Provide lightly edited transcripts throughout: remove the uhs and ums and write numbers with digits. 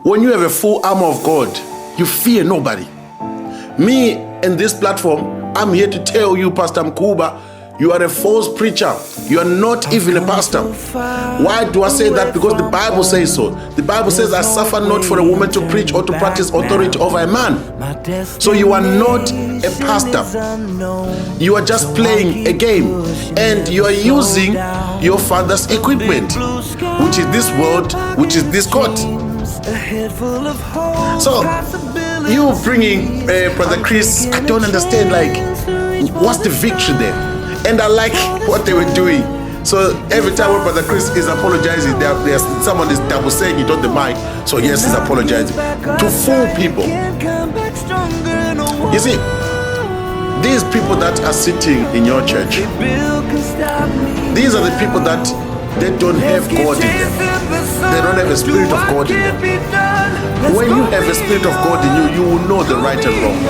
When you have a full armor of God, you fear nobody. Me and this platform, I'm here to tell you, Pastor Mkuba, you are a false preacher. You are not even a pastor. Why do I say that? Because the Bible says so. The Bible says, I suffer not for a woman to preach or to practice authority over a man. So you are not a pastor. You are just playing a game. And you are using your father's equipment, which is this world, which is this court. So you bringing Brother Chris, I don't understand, like, what's the victory there? And I like what they were doing. So every time when Brother Chris is apologizing, there's someone is double saying it on the mic. So yes, he's apologizing to fool people. You see, these people that are sitting in your church, these are the people that they don't have God in them. They don't have a spirit of God in them. When you have a spirit of God in you, you will know the right and wrong.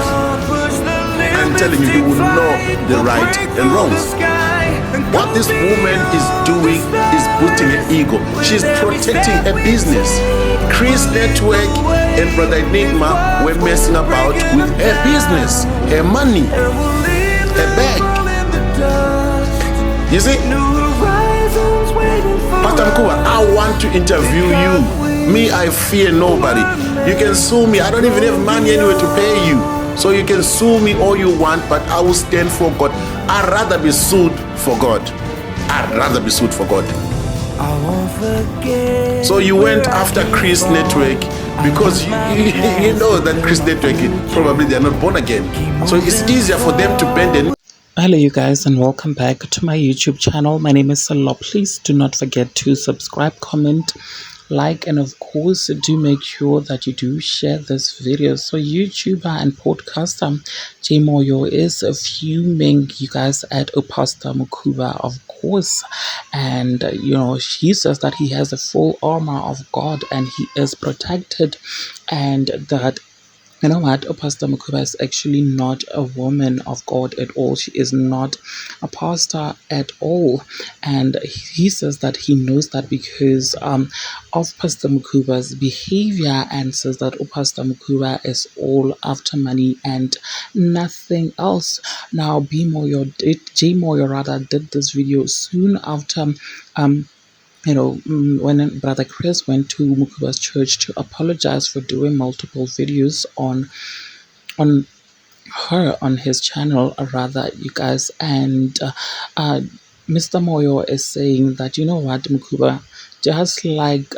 I'm telling you, you will know the right and wrongs. What this woman is doing is boosting her ego. She's protecting her business. Chris Network and Brother Enigma were messing about with her business, her money, her bag. You see? Pastor Mkuba, I want to interview you. Me, I fear nobody. You can sue me. I don't even have money anyway to pay you. So you can sue me all you want, but I will stand for God. I'd rather be sued for God. I'd rather be sued for God. So you went after Chris Network because you know that Chris Network, probably they are not born again. So it's easier for them to bend and... Hello you guys, and welcome back to my YouTube channel. My name is Salo. Please do not forget to subscribe, comment, like, and of course do make sure that you do share this video. So YouTuber and podcaster J Moyo is fuming, you guys, at Pastor Mkuba, of course, and he says that he has a full armor of God and he is protected, and that you know what, Pastor Mkuba is actually not a woman of God at all. She is not a pastor at all. And he says that he knows that because of Pastor Mkuba's behavior, and says that Pastor Mkuba is all after money and nothing else. Now, J Moyo rather did this video soon after when Brother Chris went to Mkuba's church to apologize for doing multiple videos on her on his channel, rather, you guys, and Mr. Moyo is saying that, you know what, Mkuba, just like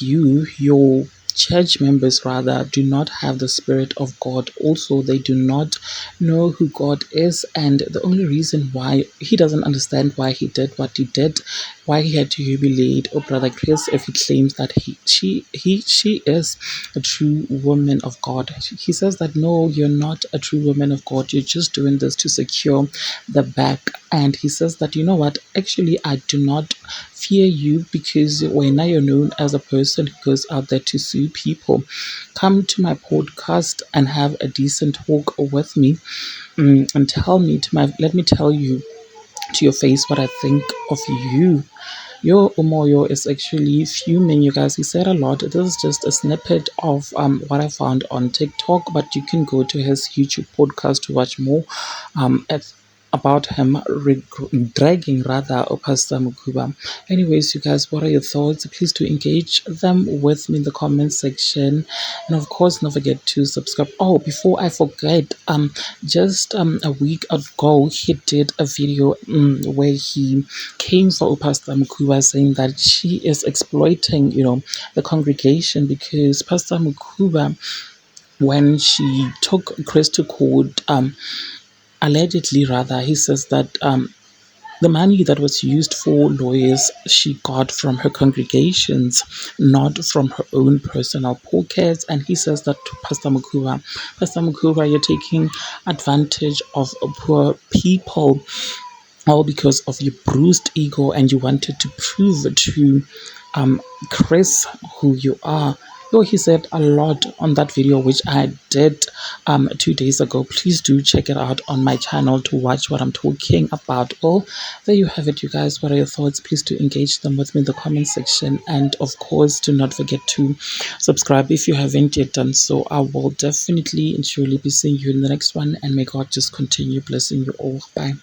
your church members rather do not have the spirit of God. Also, they do not know who God is, and the only reason why he doesn't understand why he did what he did, why he had to humiliate Brother Chris if he claims that she is a true woman of God. He says that no, you're not a true woman of God, you're just doing this to secure the back. And he says that, you know what, actually I do not fear you, because when you're known as a person who goes out there to sue people, come to my podcast and have a decent talk with me, and let me tell you to your face what I think of you. Your Umoyo is actually fuming, you guys. He said a lot. This is just a snippet of what I found on TikTok, but you can go to his YouTube podcast to watch more about him dragging rather Pastor Mkuba. Anyways, you guys, what are your thoughts? Please do engage them with me in the comment section, and of course don't forget to subscribe. Oh, before I forget, just a week ago he did a video where he came for Pastor Mkuba, saying that she is exploiting the congregation, because Pastor Mkuba, when she took Chris to court, allegedly rather, he says that the money that was used for lawyers she got from her congregations, not from her own personal pockets. And he says that to Pastor Mkuba, you're taking advantage of poor people, all because of your bruised ego, and you wanted to prove to Chris who you are. He said a lot on that video, which I did 2 days ago. Please do check it out on my channel to watch what I'm talking about. Well, there you have it, you guys. What are your thoughts? Please do engage them with me in the comment section. And of course, do not forget to subscribe if you haven't yet done so. I will definitely and surely be seeing you in the next one. And may God just continue blessing you all. Bye.